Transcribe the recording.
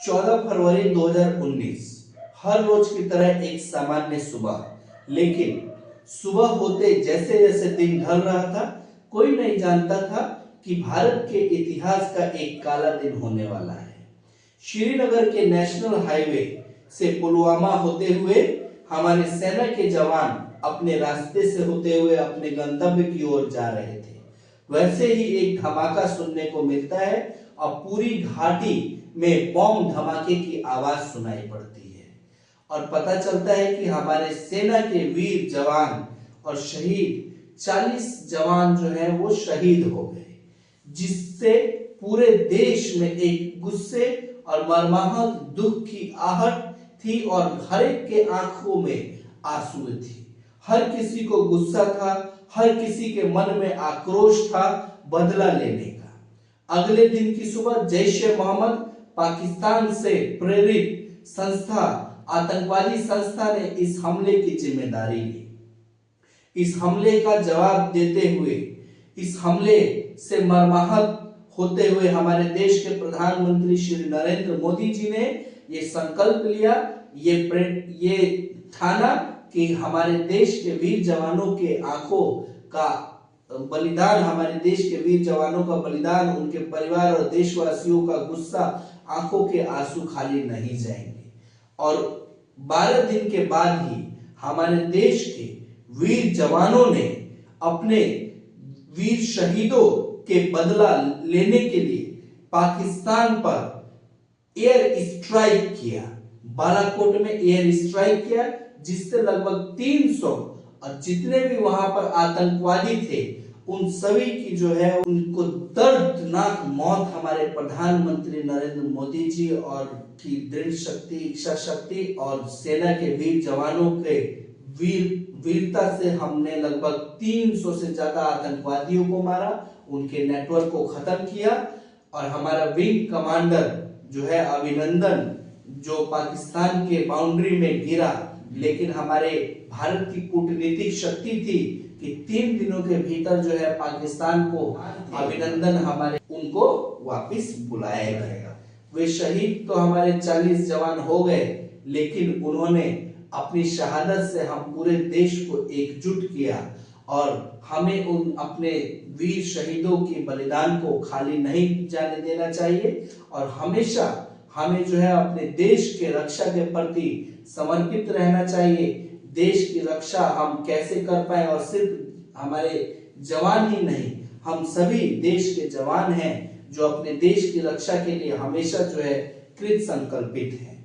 14 फरवरी 2019 हर रोज की तरह एक सामान्य सुबह, लेकिन सुबह होते जैसे जैसे दिन ढल रहा था, कोई नहीं जानता था कि भारत के इतिहास का एक काला दिन होने वाला है। श्रीनगर के नेशनल हाईवे से पुलवामा होते हुए हमारे सेना के जवान अपने रास्ते से होते हुए अपने गंतव्य की ओर जा रहे थे। वैसे ही एक धमाका सुनने को मिलता है और पूरी घाटी में बम धमाके की आवाज सुनाई पड़ती है और पता चलता है कि हमारे सेना के वीर जवान और शहीद 40 जवान जो है वो शहीद हो गए, जिससे पूरे देश में एक गुस्से और मर्माहत दुख की आहट थी और हर एक के आंखों में आंसू थी। हर किसी को गुस्सा था, हर किसी के मन में आक्रोश था बदला लेने का। अगले दिन की सुबह जैश-ए-मोहम्मद पाकिस्तान से प्रेरित संस्था, आतंकवादी संस्था ने इस हमले की जिम्मेदारी ली। इस हमले का जवाब देते हुए, इस हमले से मर्माहत होते हुए हमारे देश के प्रधानमंत्री श्री नरेंद्र मोदी जी ने ये संकल्प लिया, ये ठाना कि हमारे देश के वीर जवानों के आंखों का बलिदान, हमारे देश के वीर जवानों का बलिदान, उनके परिवार और देशवासियों का गुस्सा, आंखों के आंसू खाली नहीं जाएंगे। और 12 दिन के बाद ही हमारे देश के वीर जवानों ने अपने वीर शहीदों के बदला लेने के लिए पाकिस्तान पर एयर स्ट्राइक किया, बालाकोट में एयर स्ट्राइक किया, जिससे लगभग 300 और जितने भी वहां पर आतंकवादी थे उन सभी की जो है उनको दर्दनाक मौत हमारे प्रधानमंत्री नरेंद्र मोदी जी और की दृढ़ शक्ति, इच्छा शक्ति और सेना के वीर जवानों के वीरता से हमने लगभग 300 से ज्यादा आतंकवादियों को मारा, उनके नेटवर्क को खत्म किया। और हमारा विंग कमांडर जो है अभिनंदन, जो पाकिस्तान के बाउंड्री में गिरा, लेकिन हमारे भारत की कूटनीतिक शक्ति थी कि 3 दिनों के भीतर जो है पाकिस्तान को अभिनंदन हमारे उनको वापस बुलाया गया। वे शहीद तो हमारे 40 जवान हो गए, लेकिन उन्होंने अपनी शहादत से हम पूरे देश को एकजुट किया और हमें उन अपने वीर शहीदों के बलिदान को खाली नहीं जाने देना चाहिए और हमेशा हमें जो है अपने देश के रक्षा के प्रति समर्पित रहना चाहिए। देश की रक्षा हम कैसे कर पाए, और सिर्फ हमारे जवान ही नहीं, हम सभी देश के जवान हैं जो अपने देश की रक्षा के लिए हमेशा जो है कृत संकल्पित हैं।